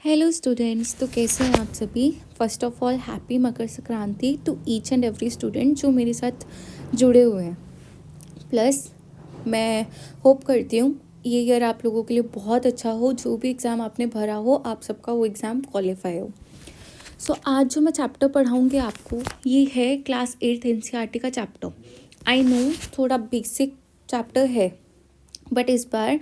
Hello students, तो कैसे हैं आप सभी। First of all happy Makar Sankranti to each and every student जो मेरे साथ जुड़े हुए हैं। प्लस मैं होप करती हूँ ये ईयर आप लोगों के लिए बहुत अच्छा हो। जो भी एग्ज़ाम आपने भरा हो आप सबका वो एग्ज़ाम क्वालिफाई हो। सो आज जो मैं चैप्टर पढ़ाऊँगी आपको ये है क्लास 8th NCERT का चैप्टर। आई नो थोड़ा बेसिक चैप्टर है, बट इस बार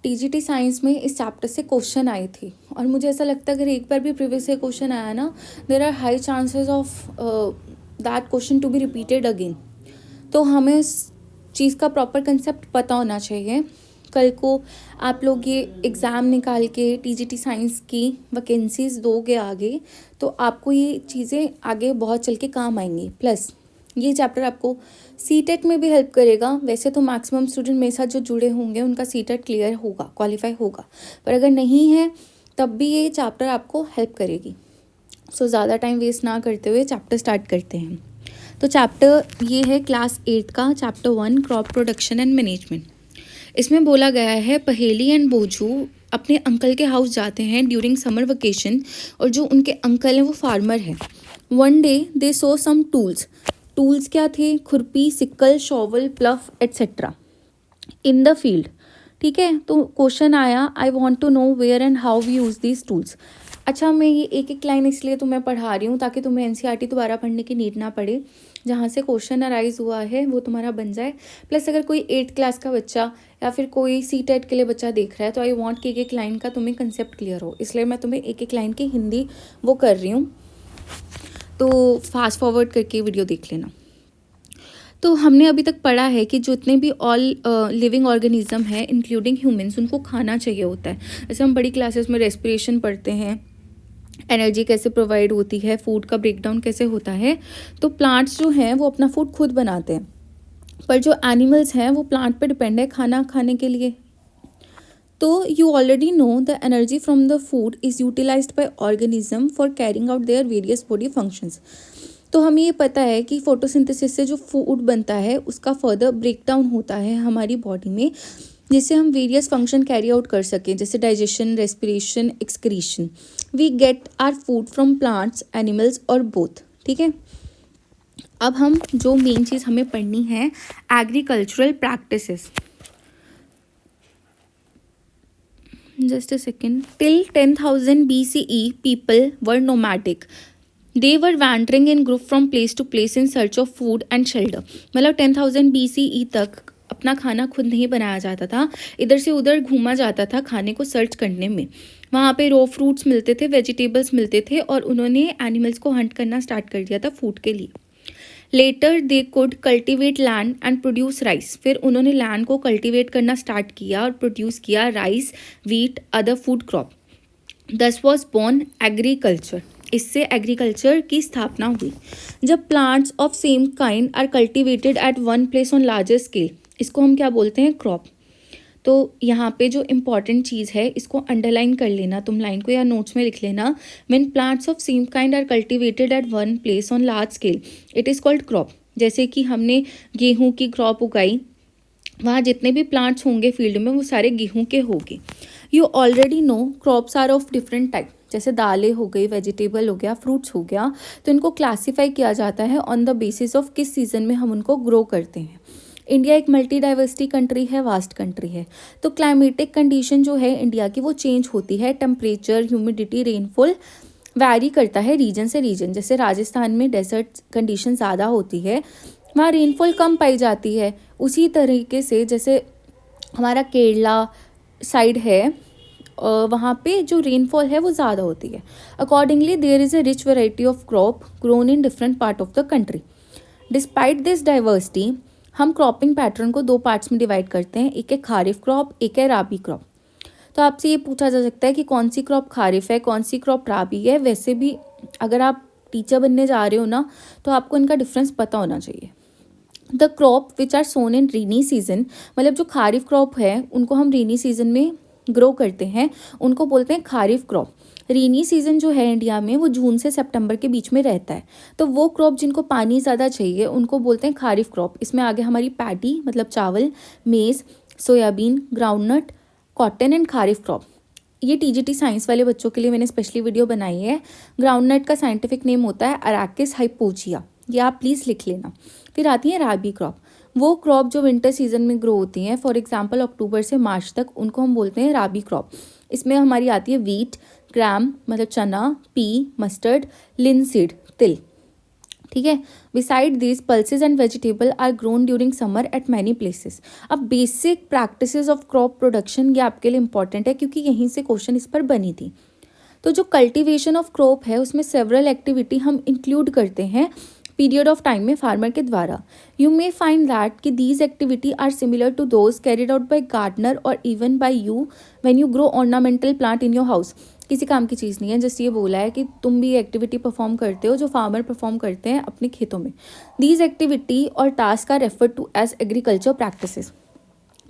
टीजीटी साइंस में इस चैप्टर से क्वेश्चन आए थे और मुझे ऐसा लगता है अगर एक बार भी प्रीवियस से क्वेश्चन आया ना, there are high chances of that question to be repeated again. तो हमें इस चीज़ का प्रॉपर कंसेप्ट पता होना चाहिए। कल को आप लोग ये एग्ज़ाम निकाल के टीजीटी साइंस की वैकेंसीज दोगे आगे, तो आपको ये चीज़ें आगे बहुत चल के काम आएंगी। प्लस ये चैप्टर आपको सीटेट में भी हेल्प करेगा। वैसे तो मैक्सिमम स्टूडेंट मेरे साथ जो जुड़े होंगे उनका सीटेट क्लियर होगा, क्वालिफाई होगा, पर अगर नहीं है तब भी ये चैप्टर आपको हेल्प करेगी। सो ज़्यादा टाइम वेस्ट ना करते हुए चैप्टर स्टार्ट करते हैं। तो चैप्टर ये है क्लास 8 का chapter 1 crop production and management. इसमें बोला गया है पहेली एंड बोजू अपने अंकल के हाउस जाते हैं ड्यूरिंग समर वेकेशन, और जो उनके अंकल हैं वो फार्मर हैं। One day they sow some tools क्या थे? खुरपी, sickle, shovel, plough etcetera in the field. ठीक है, तो क्वेश्चन आया I want to know where and how we use these tools. अच्छा, मैं ये एक एक लाइन इसलिए तुम्हें पढ़ा रही हूँ ताकि तुम्हें एनसीईआरटी दोबारा पढ़ने की नीड ना पड़े। जहाँ से क्वेश्चन अराइज हुआ है वो तुम्हारा बन जाए। प्लस अगर कोई 8th क्लास का बच्चा या फिर कोई सीटेट के लिए बच्चा देख रहा है तो आई वॉन्ट कि एक एक लाइन का तुम्हें कंसेप्ट क्लियर हो, इसलिए मैं तुम्हें एक एक लाइन की हिंदी वो कर रही हूँ। तो फास्ट फॉरवर्ड करके वीडियो देख लेना। तो हमने अभी तक पढ़ा है कि जितने भी ऑल लिविंग ऑर्गेनिज्म है इंक्लूडिंग ह्यूमंस, उनको खाना चाहिए होता है। जैसे हम बड़ी क्लासेस में रेस्पिरेशन पढ़ते हैं, एनर्जी कैसे प्रोवाइड होती है, फूड का ब्रेकडाउन कैसे होता है। तो प्लांट्स जो हैं वो अपना फूड खुद बनाते हैं, पर जो एनिमल्स हैं वो प्लांट पे डिपेंड है खाना खाने के लिए। तो you already know the energy from the food is utilised by organism for carrying out their various body functions. तो हमें ये पता है कि फोटोसिंथेसिस से जो फूड बनता है उसका फर्दर ब्रेकडाउन होता है हमारी बॉडी में, जिससे हम वेरियस फंक्शन कैरी आउट कर सकें, जैसे digestion, respiration, excretion. We get our food from plants, animals और बोथ। ठीक है, अब हम जो मेन चीज़ हमें पढ़नी है agricultural practices. Just a second. Till 10,000 BCE people were nomadic. They were wandering in group from place to place in search of food and shelter. मतलब 10,000 BCE तक अपना खाना खुद नहीं बनाया जाता था, इधर से उधर घूमा जाता था खाने को सर्च करने में। वहाँ पे रो फ्रूट्स मिलते थे, वेजिटेबल्स मिलते थे, और उन्होंने एनिमल्स को हंट करना स्टार्ट कर दिया था फूड के लिए। Later they could cultivate land and produce rice. फिर उन्होंने लैंड को कल्टिवेट करना स्टार्ट किया और प्रोड्यूस किया rice, wheat, other food crop. Thus was born agriculture. इससे एग्रीकल्चर की स्थापना हुई। जब plants of same kind are cultivated at one place on larger scale, इसको हम क्या बोलते हैं? क्रॉप। तो यहाँ पे जो इम्पॉर्टेंट चीज़ है इसको अंडरलाइन कर लेना, तुम लाइन को या नोट्स में लिख लेना। When plants of same kind are cultivated at one place on large scale it is called crop. जैसे कि हमने गेहूँ की क्रॉप उगाई, वहाँ जितने भी प्लांट्स होंगे फील्ड में वो सारे गेहूँ के होंगे। You already know crops are of different type, जैसे दालें हो गई, वेजिटेबल हो गया, फ्रूट्स हो गया। तो इनको क्लासीफाई किया जाता है ऑन द बेसिस ऑफ किस सीजन में हम उनको ग्रो करते हैं। इंडिया एक मल्टी डाइवर्सिटी कंट्री है, वास्ट कंट्री है। तो क्लाइमेटिक कंडीशन जो है इंडिया की वो चेंज होती है। टेम्परेचर, ह्यूमिडिटी, रेनफॉल वैरी करता है रीजन से रीजन। जैसे राजस्थान में डेजर्ट कंडीशन ज़्यादा होती है, वहाँ रेनफॉल कम पाई जाती है। उसी तरीके से जैसे हमारा केरला साइड है, वहाँ पे जो रेनफॉल है वो ज़्यादा होती है। Accordingly there is a rich variety of crop grown in different part of the country. Despite this diversity हम क्रॉपिंग पैटर्न को दो पार्ट्स में डिवाइड करते हैं, एक है खारिफ क्रॉप, एक है राबी क्रॉप। तो आपसे ये पूछा जा सकता है कि कौन सी क्रॉप खारिफ है, कौन सी क्रॉप राबी है। वैसे भी अगर आप टीचर बनने जा रहे हो ना, तो आपको इनका डिफरेंस पता होना चाहिए। The crop which are sown in rainy season, मतलब जो खारिफ क्रॉप है उनको हम रेनी सीजन में ग्रो करते हैं, उनको बोलते हैं खारिफ क्रॉप। रेनी सीजन जो है इंडिया में वो जून से सितंबर के बीच में रहता है। तो वो क्रॉप जिनको पानी ज़्यादा चाहिए उनको बोलते हैं खारिफ क्रॉप। इसमें आगे हमारी पैडी मतलब चावल, मेज़, soybean, groundnut, cotton and kharif crop. ये टीजीटी साइंस वाले बच्चों के लिए मैंने स्पेशली वीडियो बनाई है। ग्राउंडनट का साइंटिफिक नेम होता है अरैकिस हाइपोजिया, ये आप प्लीज़ लिख लेना। फिर आती है राबी क्रॉप, वो क्रॉप जो विंटर सीजन में ग्रो होती हैं, फॉर एग्जांपल अक्टूबर से मार्च तक, उनको हम बोलते हैं राबी क्रॉप। इसमें हमारी आती है वीट, ग्राम मतलब चना, पी, मस्टर्ड, लिनसीड तिल, ठीक है। Beside this pulses and vegetable are grown during summer at many places. अब basic practices of crop production ये आपके लिए इंपॉर्टेंट है क्योंकि यहीं से क्वेश्चन इस पर बनी थी। तो जो कल्टीवेशन ऑफ क्रॉप है उसमें सेवरल एक्टिविटी हम इंक्लूड करते हैं पीरियड ऑफ टाइम में फार्मर के द्वारा। यू मे फाइंड दैट कि these activity are similar to those carried out by gardener और even by you when you grow ornamental plant in your house. किसी काम की चीज़ नहीं है, जस्ट ये बोला है कि तुम भी एक्टिविटी परफॉर्म करते हो जो फार्मर परफॉर्म करते हैं अपने खेतों में। दीज एक्टिविटी और task are refer to as agriculture practices.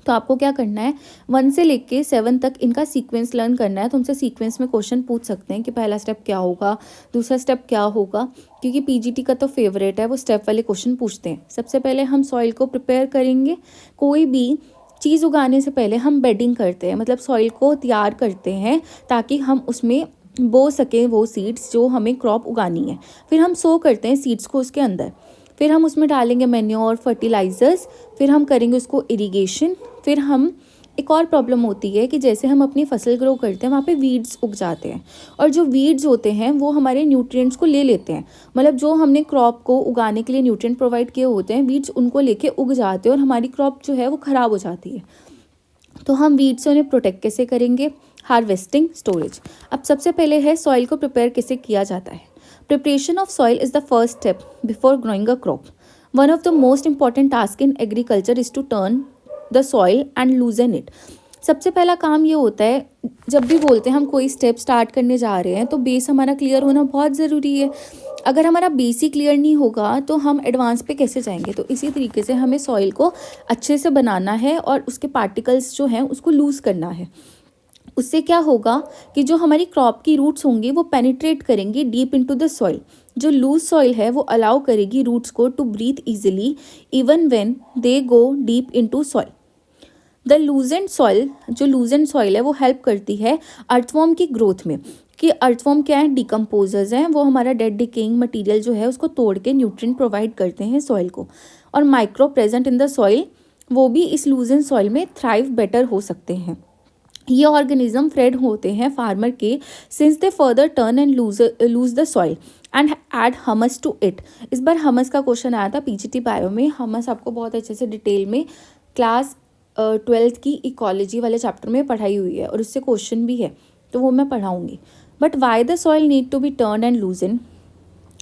तो आपको क्या करना है, 1 से लेके 7 तक इनका सीक्वेंस लर्न करना है। तो उनसे सीक्वेंस में क्वेश्चन पूछ सकते हैं कि पहला स्टेप क्या होगा, दूसरा स्टेप क्या होगा, क्योंकि पीजीटी का तो फेवरेट है, वो स्टेप वाले क्वेश्चन पूछते हैं। सबसे पहले हम सॉइल को प्रिपेयर करेंगे। कोई भी चीज़ उगाने से पहले हम बेडिंग करते हैं, मतलब सॉइल को तैयार करते हैं ताकि हम उसमें बो सकें वो सीड्स जो हमें क्रॉप उगानी है। फिर हम सो करते हैं सीड्स को उसके अंदर, फिर हम उसमें डालेंगे मैन्योर, फर्टिलाइजर्स, फिर हम करेंगे उसको इरिगेशन। फिर हम एक और प्रॉब्लम होती है कि जैसे हम अपनी फसल ग्रो करते हैं वहाँ पे वीड्स उग जाते हैं, और जो वीड्स होते हैं वो हमारे न्यूट्रिएंट्स को ले लेते हैं। मतलब जो हमने क्रॉप को उगाने के लिए न्यूट्रिएंट प्रोवाइड किए होते हैं, वीड्स उनको लेके उग जाते हैं और हमारी क्रॉप जो है वो ख़राब हो जाती है। तो हम वीड्स से उन्हें प्रोटेक्ट कैसे करेंगे, हार्वेस्टिंग, स्टोरेज। अब सबसे पहले है सॉइल को प्रिपेयर कैसे किया जाता है। Preparation of soil is the first step before growing a crop. One of the most important task in agriculture is to turn the soil and loosen it. सबसे पहला काम ये होता है, जब भी बोलते हैं हम कोई स्टेप स्टार्ट करने जा रहे हैं तो बेस हमारा क्लियर होना बहुत ज़रूरी है। अगर हमारा बेस ही क्लियर नहीं होगा तो हम एडवांस पे कैसे जाएंगे। तो इसी तरीके से हमें सॉइल को अच्छे से बनाना है और उसके पार्टिकल्स जो हैं उसको लूज़ करना है। उससे क्या होगा कि जो हमारी क्रॉप की रूट्स होंगी वो पेनिट्रेट करेंगी डीप इनटू द सॉइल। जो लूज सॉइल है वो अलाउ करेगी रूट्स को to breathe easily even when they go deep into soil. The loosened soil, जो लूजेंट सॉइल है वो हेल्प करती है अर्थवॉर्म की ग्रोथ में। कि अर्थवॉर्म क्या है, डिकम्पोजर्स हैं, वो हमारा डेड डिकेइंग मटेरियल जो है उसको तोड़ के न्यूट्रिएंट प्रोवाइड करते हैं सॉइल को। और micro present in the soil, वो भी इस लूजेंट सॉइल में थ्राइव बेटर हो सकते हैं। ये ऑर्गेनिज्म फ्रेंड होते हैं फार्मर के, since they further turn and loose the soil and add humus to it. इस बार हमस का क्वेश्चन आया था पीजीटी बायो में। हमस आपको बहुत अच्छे से डिटेल में क्लास 12th की इकोलॉजी वाले चैप्टर में पढ़ाई हुई है और उससे क्वेश्चन भी है, तो वो मैं पढ़ाऊँगी। But why the soil need to be turn and loosen,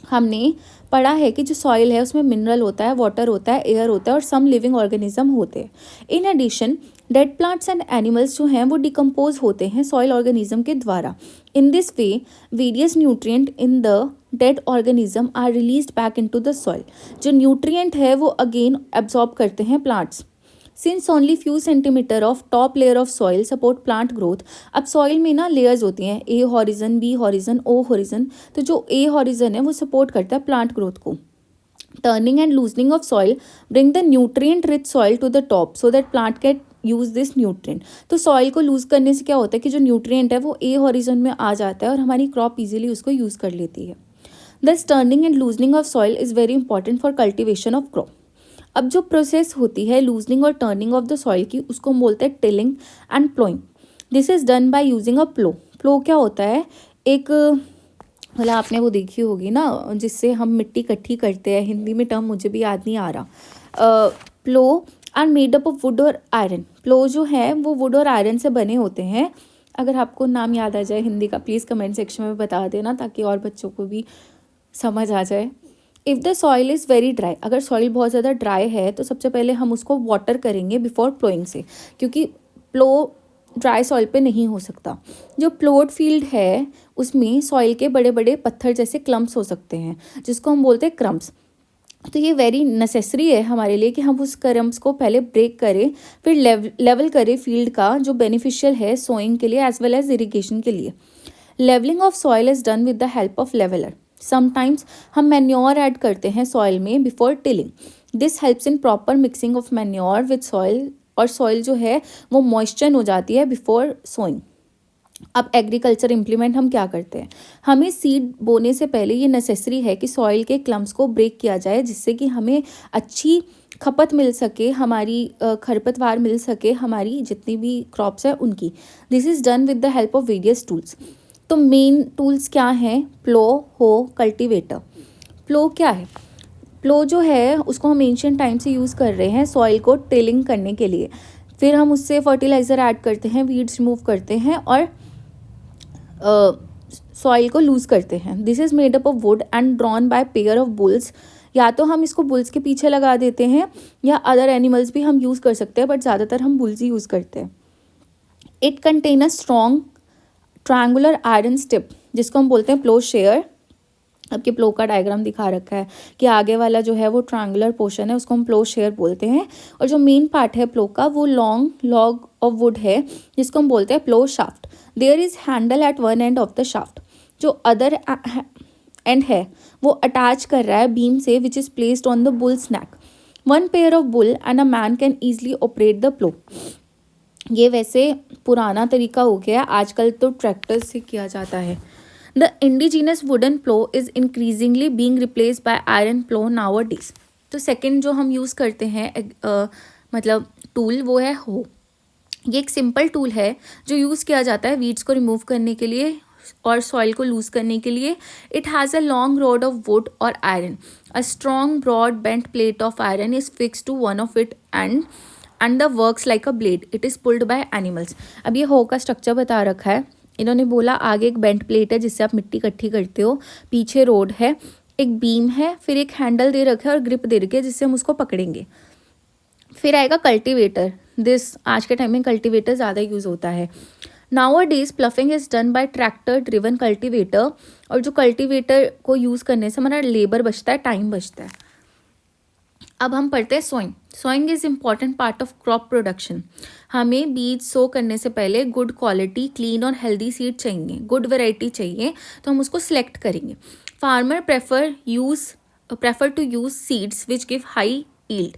हमने पढ़ा है कि जो सॉइल है उसमें मिनरल होता है, वाटर होता है, एयर होता है और सम लिविंग ऑर्गेनिज्म होते हैं। In addition dead plants and animals जो हैं वो डिकम्पोज होते हैं सॉइल ऑर्गेनिज्म के द्वारा। In this way various nutrient in the dead organism are released back into the soil. जो न्यूट्रिएंट है वो अगेन एब्जॉर्ब करते हैं plants. Since only few centimetre of top layer of soil support plant growth. अब soil में ना layers होती हैं, A horizon, B horizon, O horizon. तो जो ए हॉरिजन है वो सपोर्ट करता है प्लांट ग्रोथ को। Turning and loosening of soil bring the nutrient rich soil to the top so that plant can use this nutrient. तो soil को loose करने से क्या होता है कि जो न्यूट्रिएंट है वो ए हॉरिजन में आ जाता है और हमारी क्रॉप इजीली उसको यूज कर लेती है। This turning and loosening of soil is very important for cultivation of crop. अब जो प्रोसेस होती है लूजनिंग और टर्निंग ऑफ द सॉइल की, उसको हम बोलते हैं tilling and ploughing. This is done by using a plough. Plough क्या होता है, एक मतलब आपने वो देखी होगी ना जिससे हम मिट्टी इकट्ठी करते हैं, हिंदी में टर्म मुझे भी याद नहीं आ रहा। Plough are made up of wood और आयरन। प्लो जो है वो वुड और आयरन से बने होते हैं। अगर आपको नाम याद आ जाए हिंदी का प्लीज़ कमेंट सेक्शन में बता देना ताकि और बच्चों को भी समझ आ जाए। If the soil is very dry, अगर सॉइल बहुत ज़्यादा ड्राई है तो सबसे पहले हम उसको वाटर करेंगे बिफोर प्लोइंग से, क्योंकि प्लो ड्राई सॉइल पे नहीं हो सकता। जो प्लोड फील्ड है उसमें सॉइल के बड़े बड़े पत्थर जैसे क्लम्प्स हो सकते हैं जिसको हम बोलते हैं क्रम्प्स। तो ये वेरी नेसेसरी है हमारे लिए कि हम उस क्रम्प्स को पहले ब्रेक करें, फिर लेवल करें फील्ड का, जो बेनिफिशियल है सोइंग के लिए एज वेल एज इरीगेशन के लिए। Levelling of soil is done with the help of leveller. Sometimes हम मैन्योर ऐड करते हैं सॉइल में before tilling. This helps in proper mixing of manure with soil, और सॉइल जो है वो मॉइस्चर हो जाती है बिफोर सोइंग। अब एग्रीकल्चर इम्प्लीमेंट हम क्या करते हैं, हमें सीड बोने से पहले ये नेसेसरी है कि सॉइल के क्लम्स को ब्रेक किया जाए, जिससे कि हमें अच्छी खपत मिल सके, हमारी खरपतवार मिल सके, हमारी जितनी भी क्रॉप्स हैं उनकी। This is done with the help of various tools. तो मेन टूल्स क्या हैं, प्लो, हो, कल्टीवेटर। प्लो क्या है, प्लो जो है उसको हम एंशियंट टाइम से यूज़ कर रहे हैं सॉइल को टिलिंग करने के लिए। फिर हम उससे फर्टिलाइज़र ऐड करते हैं, वीड्स रिमूव करते हैं और सॉइल को लूज़ करते हैं। This is made up of would and drawn by pair of bulls. या तो हम इसको बुल्स के पीछे लगा देते हैं या अदर एनिमल्स भी हम यूज़ कर सकते हैं, बट ज़्यादातर हम बुल्स ही यूज़ करते हैं। It contain a strong triangular iron strip, जिसको हम बोलते हैं प्लो शेयर। आपके प्लो का डायग्राम दिखा रखा है कि आगे वाला जो है वो ट्रायंगुलर पोर्शन है, उसको हम प्लो शेयर बोलते हैं। और जो मेन पार्ट है प्लो का वो लॉन्ग लॉग ऑफ वुड है, जिसको हम बोलते हैं plough shaft. There is handle at one end of the shaft. जो अदर एंड है वो अटैच कर रहा है बीम से, which is placed on the bull's neck. One pair of bull and a man can easily operate the plough. ये वैसे पुराना तरीका हो गया, आजकल तो ट्रैक्टर से किया जाता है। The indigenous wooden plough is increasingly being replace by iron plough nowadays. तो सेकेंड जो हम यूज़ करते हैं मतलब टूल, वो है हो। ये एक सिंपल टूल है जो यूज़ किया जाता है वीड्स को रिमूव करने के लिए और सॉइल को लूज करने के लिए। It has a long rod of wood और iron. A strong broad bent plate of iron is fix to one of it end the works like a blade. It is pulled by animals. अब ये हो का structure बता रखा है। इन्होंने बोला आगे एक बेंट प्लेट है जिससे आप मिट्टी इकट्ठी करते हो, पीछे रोड है, एक बीम है, फिर एक हैंडल दे रखा है और ग्रिप दे रखी है जिससे हम उसको पकड़ेंगे। फिर आएगा कल्टीवेटर। दिस आज के टाइम में कल्टीवेटर ज़्यादा यूज़ होता है। Nowadays ploughing is done by tractor driven cultivator. और जो कल्टीवेटर को यूज़ करने से हमारा लेबर बचता है, टाइम बचता है। अब हम पढ़ते हैं sowing. Sowing is important part of crop production. हमें बीज सो करने से पहले गुड क्वालिटी, क्लीन और हेल्दी सीड चाहिए, गुड वेराइटी चाहिए, तो हम उसको सिलेक्ट करेंगे। Farmer prefer to use seeds which give high yield.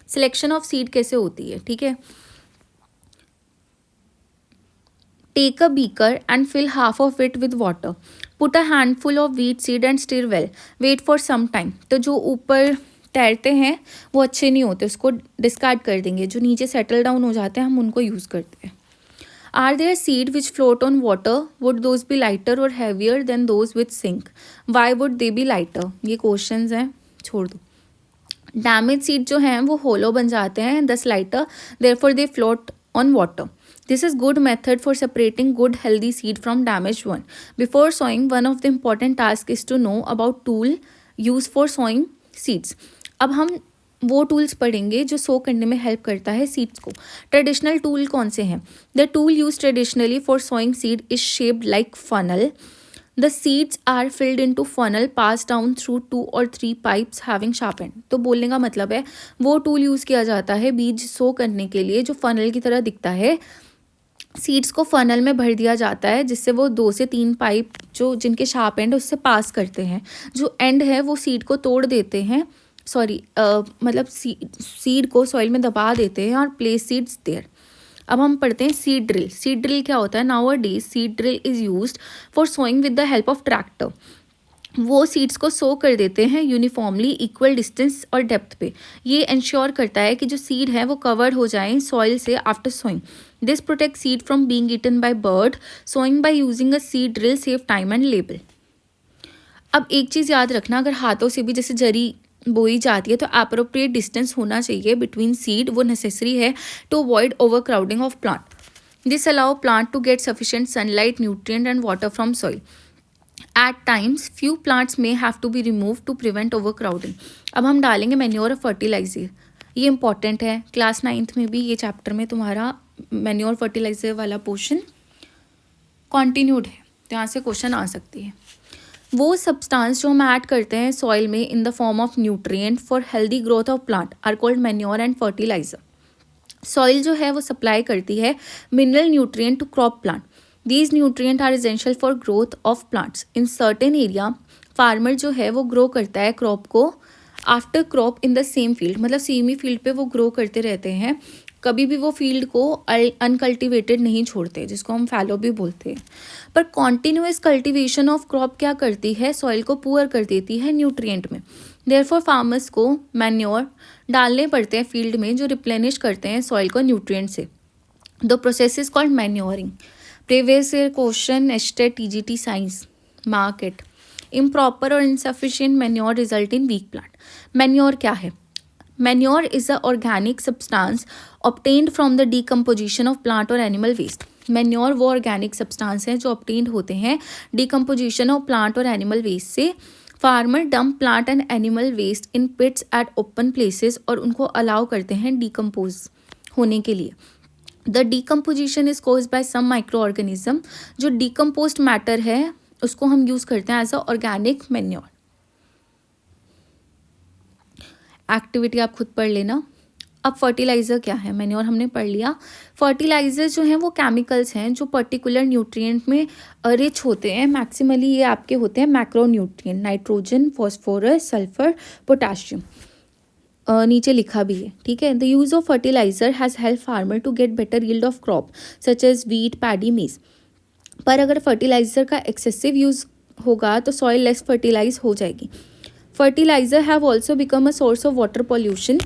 Selection of seed कैसे होती है, ठीक है। Take a beaker and fill half of it with water. Put a handful of wheat seed and stir well. Wait for some time. तो जो ऊपर तैरते हैं वो अच्छे नहीं होते, उसको डिस्कार्ड कर देंगे। जो नीचे सेटल डाउन हो जाते हैं हम उनको यूज़ करते हैं। Are there seed which float on water, would those be lighter और heavier than those with sink. Why would they be lighter. ये क्वेश्चंस हैं, छोड़ दो। डैमेज सीड जो हैं वो होलो बन जाते हैं, दस lighter, therefore they float on water. This is good method for separating good healthy seed from damaged one. Before sowing, one of the important tasks is to know about tool used for sowing seeds. अब हम वो tools पढ़ेंगे जो सो करने में help करता है seeds को। ट्रेडिशनल टूल कौन से हैं? The tool use traditionally for sowing seed is shaped like funnel. The seeds are filled into funnel passed down through 2 or 3 pipes having sharp end. तो बोलने का मतलब है वो टूल यूज़ किया जाता है बीज सो करने के लिए जो फनल की तरह दिखता है। सीड्स को फनल में भर दिया जाता है जिससे वो 2 से 3 पाइप जो जिनके शार्प एंड उससे पास करते हैं। जो एंड है वो सीड को तोड़ देते हैं, मतलब सीड को सॉइल में दबा देते हैं और प्लेस सीड्स देयर। अब हम पढ़ते हैं सीड ड्रिल। सीड ड्रिल क्या होता है? Nowadays seed drill is used for sowing with the help of tractor. वो सीड्स को सो कर देते हैं यूनिफॉर्मली इक्वल डिस्टेंस और डेप्थ पे। ये इंश्योर करता है कि जो सीड है वो कवर्ड हो जाएं सॉइल से after sowing. This protect seed from being eaten by bird. Sowing by using a seed drill save time and labour. अब एक चीज़ याद रखना, अगर हाथों से भी जैसे जरी बोई जाती है तो अप्रोप्रिएट डिस्टेंस होना चाहिए बिटवीन सीड, वो नेसेसरी है to avoid overcrowding of plant. This allow plant to get sufficient sunlight, nutrient and water from soil. At times, few plants may have to be removed to prevent overcrowding. अब हम डालेंगे manure और fertiliser. ये important है, class 9th में भी ये chapter में तुम्हारा मैन्योर फर्टिलाइजर वाला पोर्शन कॉन्टिन्यूड है, तो यहाँ से क्वेश्चन आ सकती है। वो सब्सटेंस जो हम ऐड करते हैं सॉइल में in the form of nutrient for healthy growth of plant are called manure and fertiliser. Soil जो है वो सप्लाई करती है mineral nutrient to crop plant. These nutrients are essential for growth of plants. In certain area, farmer जो है वो grow करता है crop को after crop in the same field, मतलब सेम ही फील्ड पे वो grow करते रहते हैं कभी भी वो फील्ड को अनकल्टिवेटेड नहीं छोड़ते, जिसको हम फैलो भी बोलते हैं। पर कॉन्टिन्यूस कल्टिवेशन ऑफ क्रॉप क्या करती है, सॉइल को पुअर कर देती है न्यूट्रिएंट में। देयरफॉर फार्मर्स को मैन्योर डालने पड़ते हैं फील्ड में, जो रिप्लेनिश करते हैं सॉइल को न्यूट्रिएंट से। The process is called manuring. Previous year question estate TGT science market. Improper और insufficient manure result in weak plant. Manure क्या है? Manure is a organic substance obtained from the decomposition of plant और animal waste. Manure वो organic substance हैं जो obtained होते हैं decomposition of plant और एनिमल वेस्ट से। Farmer dump plant and animal waste in pits at open places, और उनको अलाउ करते हैं डीकम्पोज होने के लिए। The decomposition is caused by some micro organism. जो डीकम्पोज्ड मैटर है उसको हम यूज़ करते हैं as a organic manure. Activity आप खुद पढ़ लेना। अब फर्टिलाइज़र क्या है? मैन्योर हमने पढ़ लिया। फर्टिलाइज़र जो हैं वो केमिकल्स हैं जो पर्टिकुलर न्यूट्रिएंट में रिच होते हैं। मैक्सिमली ये आपके होते हैं macro nutrient, nitrogen, phosphorus, sulphur, potassium. नीचे लिखा भी है, ठीक है। The use of fertiliser has help farmer to get better yield of crop such as wheat, paddy, maize. पर अगर फर्टिलाइज़र का एक्सेसिव यूज़ होगा तो सॉइल लेस फर्टिलाइज हो जाएगी। Fertiliser have also become a source of water pollution.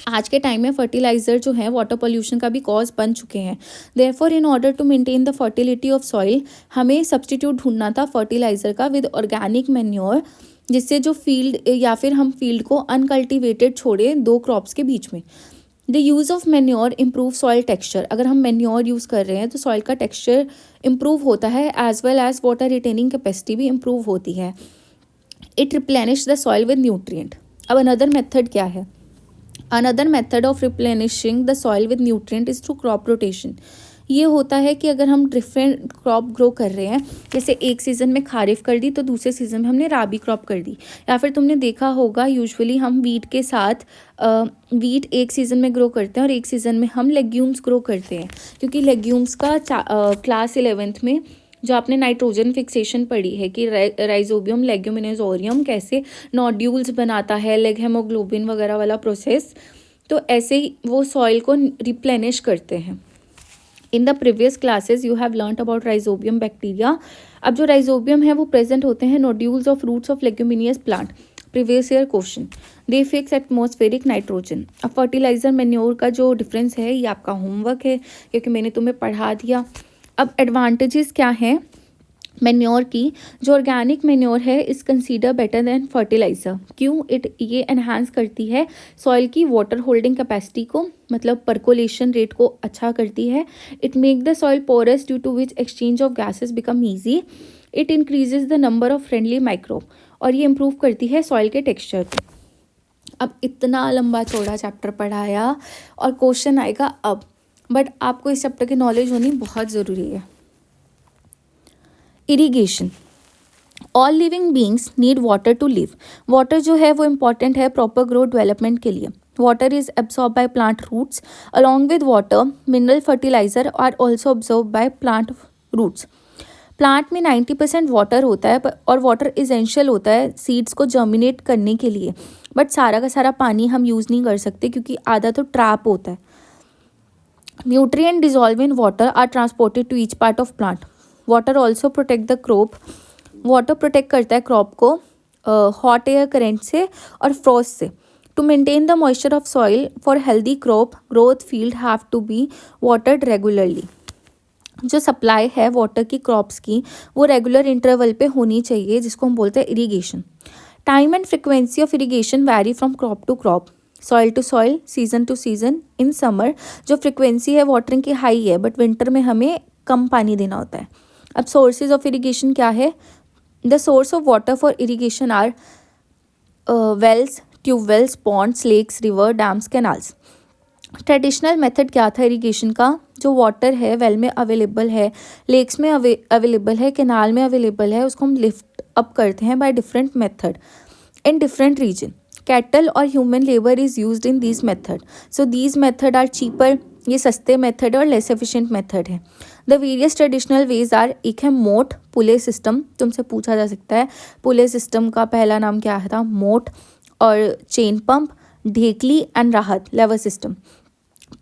आज के time में फर्टिलाइज़र जो है वाटर पॉल्यूशन का भी कॉज बन चुके हैं। Therefore in order to maintain the fertility of soil, हमें सब्सटीट्यूट ढूंढना था फर्टिलाइज़र का विद ऑर्गेनिक मैन्योर, जिससे जो फील्ड या फिर हम फील्ड को अनकल्टिवेटेड छोड़ें दो क्रॉप्स के बीच में। The use of manure improve soil texture. अगर हम मैन्योर यूज़ कर रहे हैं तो सॉइल का टेक्सचर इम्प्रूव होता है, as well as water retaining capacity भी इम्प्रूव होती है। It replenish the soil with nutrient. अब अनदर मेथड क्या है? Another method of replenishing the soil with nutrient is through crop rotation. ये होता है कि अगर हम डिफरेंट क्रॉप ग्रो कर रहे हैं, जैसे एक सीज़न में खारिफ कर दी तो दूसरे सीज़न में हमने राबी क्रॉप कर दी, या फिर तुमने देखा होगा यूजुअली हम वीट के साथ वीट एक सीज़न में ग्रो करते हैं और एक सीज़न में हम लेग्यूम्स ग्रो करते हैं, क्योंकि लेग्यूम्स का क्लास 11th में जो आपने नाइट्रोजन फिक्सेशन पढ़ी है कि राइजोबियम लेग्यूमिनोजोरियम कैसे नोड्यूल्स बनाता है, लेग हेमोग्लोबिन वगैरह वाला प्रोसेस, तो ऐसे ही वो सॉइल को रिप्लेनिश करते हैं। In the previous classes you have learn about rhizobium bacteria. अब जो राइजोबियम है वो प्रेजेंट होते हैं nodules of roots of leguminous plant. Previous year question. They fix atmospheric nitrogen. अब फर्टिलाइजर मैन्योर का जो डिफरेंस है ये आपका होमवर्क है, क्योंकि मैंने तुम्हें पढ़ा दिया। अब एडवांटेजेस क्या हैं मैन्योर की? जो ऑर्गेनिक मैन्योर है इस कंसीडर बेटर देन फर्टिलाइज़र। क्यों? ये एनहांस करती है सॉइल की वाटर होल्डिंग कैपेसिटी को, मतलब परकोलेशन रेट को अच्छा करती है। It make the soil porous due to which exchange of gases become easy. It increases the number of friendly microbe, और ये इम्प्रूव करती है सॉइल के टेक्सचर को। अब इतना लंबा चौड़ा चैप्टर पढ़ाया और क्वेश्चन आएगा अब, बट आपको इस चैप्टर की नॉलेज होनी बहुत ज़रूरी है। Irrigation. All living beings need water to live. Water जो है वो इम्पॉर्टेंट है प्रॉपर ग्रोथ डेवलपमेंट के लिए। Water is absorb by plant roots. Along with water mineral fertiliser are also absorb by plant roots. Plant में 90% water होता है, और वाटर इसेंशियल होता है सीड्स को जर्मिनेट करने के लिए, बट सारा का सारा पानी हम यूज़ नहीं कर सकते क्योंकि आधा तो ट्रैप होता है। Nutrient dissolve in water are transported to each part of plant. Water also protect the crop. Water protect करता है क्रॉप को हॉट एयर करेंट से और फ्रॉस्ट से। To maintain the moisture of soil for healthy crop growth field have to be watered regularly. जो supply है water की crops की वो रेगुलर इंटरवल पे होनी चाहिए, जिसको हम बोलते हैं irrigation. Time and frequency of irrigation vary from crop to crop, soil to soil, season to season. In summer जो फ्रिक्वेंसी है वाटरिंग की हाई है, बट विंटर में हमें कम पानी देना होता है। अब सोर्सेज ऑफ इरीगेशन क्या है? The source of water for irrigation are wells, tubewells, ponds, lakes, river, dams, canals. Traditional method क्या था इरीगेशन का? जो वाटर है वेल में अवेलेबल है, लेक्स में अवेलेबल है, कैनाल में अवेलेबल है, उसको हम लिफ्ट अप करते हैं by different method in different region. Cattle और human labour is used in these method. So these method are cheaper. ये सस्ते मेथड और लेस एफिशिएंट मेथड है। The various traditional ways are, एक है मोट पुले सिस्टम, तुमसे पूछा जा सकता है पुले सिस्टम का पहला नाम क्या था? मोट। और चेन पंप, ढेकली एंड राहत लेवर system.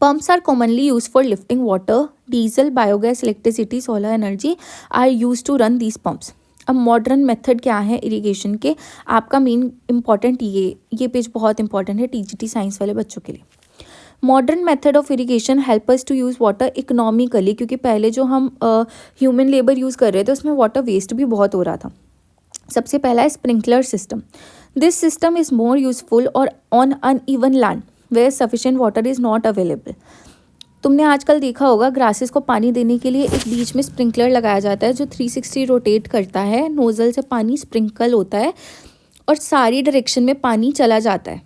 Pumps are commonly used for lifting water. Diesel, biogas, electricity, solar energy are used to run these pumps. अब मॉडर्न मेथड क्या है इरिगेशन के, आपका मेन इंपॉर्टेंट ये पेज बहुत इंपॉर्टेंट है टीजीटी साइंस वाले बच्चों के लिए. Modern method of irrigation help us to use water economically, क्योंकि पहले जो हम ह्यूमन लेबर यूज़ कर रहे थे उसमें वाटर वेस्ट भी बहुत हो रहा था. सबसे पहला है sprinkler system. This system is more useful और on uneven land where sufficient water is not available. तुमने आजकल देखा होगा ग्रासेस को पानी देने के लिए एक बीच में स्प्रिंकलर लगाया जाता है जो 360 रोटेट करता है. नोज़ल से पानी स्प्रिंकल होता है और सारी डायरेक्शन में पानी चला जाता है.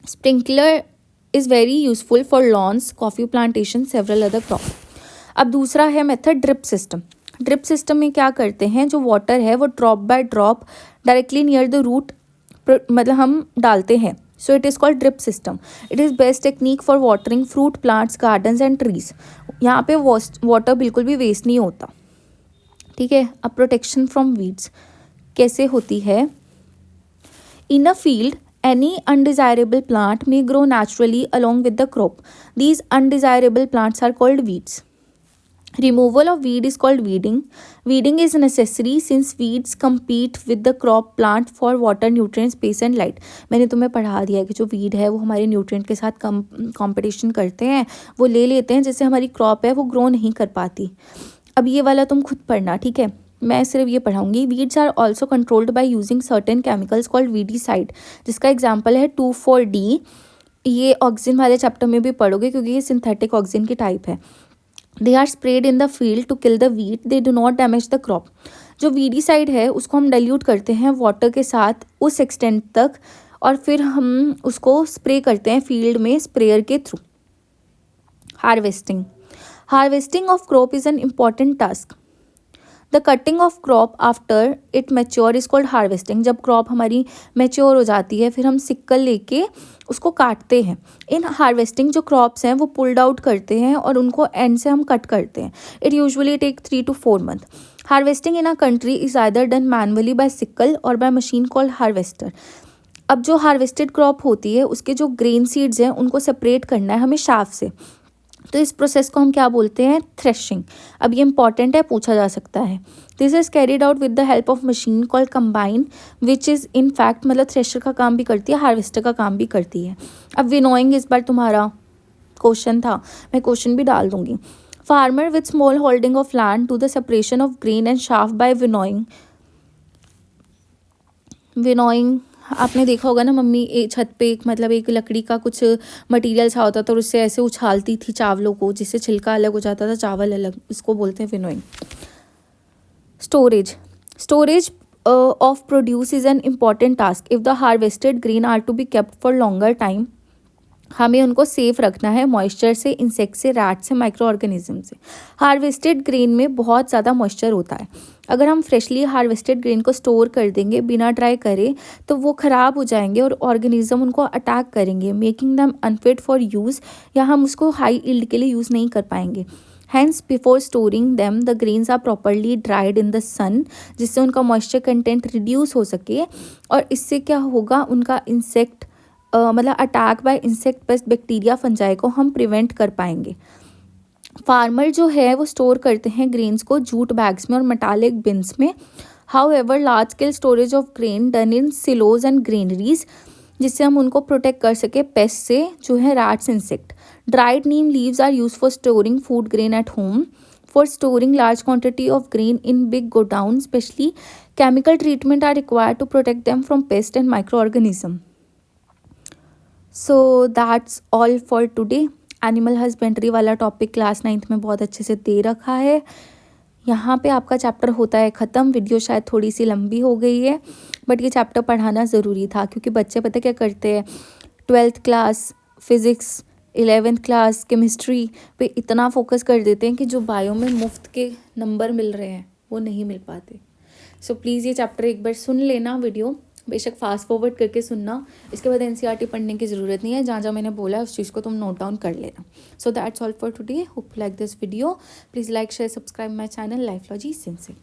Sprinkler is very useful for lawns, coffee plantation, several other crop. अब दूसरा है method drip system. Drip system में क्या करते हैं, जो वाटर है वो drop by drop directly near the root मतलब हम डालते हैं. So it is called drip system. It is best technique for watering fruit plants, gardens and trees. यहाँ पे वाटर बिल्कुल भी वेस्ट नहीं होता. ठीक है. अब प्रोटेक्शन फ्रॉम वीड्स कैसे होती है. In a field any undesirable plant may grow naturally along with the crop. These undesirable plants are called weeds. Removal of weed is called weeding. Weeding is necessary since weeds compete with the crop plant for water, nutrients, space and light. मैंने तुम्हें पढ़ा दिया है कि जो weed है वो हमारे न्यूट्रिएंट के साथ कंपटीशन करते हैं, वो ले लेते हैं, जिससे हमारी क्रॉप है वो ग्रो नहीं कर पाती. अब ये वाला तुम खुद पढ़ना. ठीक है. मैं सिर्फ ये पढ़ाऊंगी. Weeds are also controlled by using certain chemicals called weedicide, जिसका एग्जाम्पल है 2,4-D. ये ऑक्सीजन वाले चैप्टर में भी पढ़ोगे क्योंकि ये सिंथेटिक ऑक्सीजन की टाइप है. They are spread in the field to kill the weed. They do not damage the crop. जो वीडीसाइड है उसको हम डाइल्यूट करते हैं वाटर के साथ उस एक्सटेंट तक और फिर हम उसको स्प्रे करते हैं फील्ड में स्प्रेयर के through. Harvesting. Harvesting of crop is an important task. The cutting of crop after it mature is called harvesting. जब क्रॉप हमारी मैच्योर हो जाती है फिर हम सिक्कल लेके उसको काटते हैं. इन हार्वेस्टिंग जो क्रॉप्स हैं वो पुल्ड आउट करते हैं और उनको एंड से हम कट करते हैं. It usually take 3 to 4 months. Harvesting in a country is either done manually by sickle और बाय मशीन कॉल्ड हार्वेस्टर. अब जो हार्वेस्टेड क्रॉप होती है उसके जो ग्रेन सीड्स हैं उनको सेपरेट करना है हमें शाफ्ट से. तो इस प्रोसेस को हम क्या बोलते हैं, थ्रेशिंग. अब ये इंपॉर्टेंट है, पूछा जा सकता है. This is carried out with the help of machine called combine which is in fact मतलब थ्रेशर का काम भी करती है, हार्वेस्टर का काम भी करती है. अब विनोइंग इस बार तुम्हारा क्वेश्चन था, मैं क्वेश्चन भी डाल दूंगी. Farmer with small holding of land do the separation of grain and shaft by winnowing. Winnowing आपने देखा होगा ना, मम्मी छत पे एक लकड़ी का कुछ मटेरियल सा होता था और उससे ऐसे उछालती थी चावलों को, जिससे छिलका अलग हो जाता था, चावल अलग. इसको बोलते हैं winnowing. Storage. Storage of produce is an important task. If the harvested grain are to be kept for longer time, हमें उनको सेफ रखना है मॉइस्चर से, इंसेक्ट से, रैट से, माइक्रो ऑर्गेनिज्म से. हार्वेस्टेड ग्रेन में बहुत ज़्यादा मॉइस्चर होता है. अगर हम फ्रेशली हार्वेस्टेड ग्रेन को स्टोर कर देंगे बिना ड्राई करे तो वो ख़राब हो जाएंगे और ऑर्गेनिज्म उनको अटैक करेंगे, making them unfit for use, या हम उसको हाई यील्ड के लिए यूज़ नहीं कर पाएंगे. Hence before storing them the grains are properly dried in the sun, जिससे उनका मॉइस्चर कंटेंट रिड्यूस हो सके और इससे क्या होगा, उनका इंसेक्ट मतलब attack by insect, paste, bacteria, fungi को हम प्रिवेंट कर पाएंगे. फार्मर जो है वो स्टोर करते हैं ग्रेन्स को जूट बैग्स में और मेटालिक बिन्स में. However large scale storage of grain done in silos and granaries, जिससे हम उनको प्रोटेक्ट कर सके पेस्ट से, जो है rats, insect. Dried neem leaves are use for storing food grain at home. For storing large quantity of grain in big godown, especially chemical treatment are required to protect them from pests and microorganisms. So that's all for today. Animal husbandry वाला topic class 9th में बहुत अच्छे से दे रखा है. यहाँ पे आपका चैप्टर होता है ख़त्म. वीडियो शायद थोड़ी सी लंबी हो गई है बट ये चैप्टर पढ़ाना ज़रूरी था, क्योंकि बच्चे पता क्या करते हैं, 12th class physics, 11th class chemistry पे इतना फोकस कर देते हैं कि जो बायो में मुफ्त के नंबर मिल रहे हैं वो नहीं मिल पाते. सो प्लीज़ ये चैप्टर एक बार सुन लेना, वीडियो बेशक फास्ट फॉरवर्ड करके सुनना. इसके बाद एनसीईआरटी पढ़ने की ज़रूरत नहीं है, जहाँ जहाँ मैंने बोला है उस चीज़ को तुम नोट डाउन कर लेना. So that's all for today. Hope like this video. Please like, share, subscribe my channel life logy सिंसे.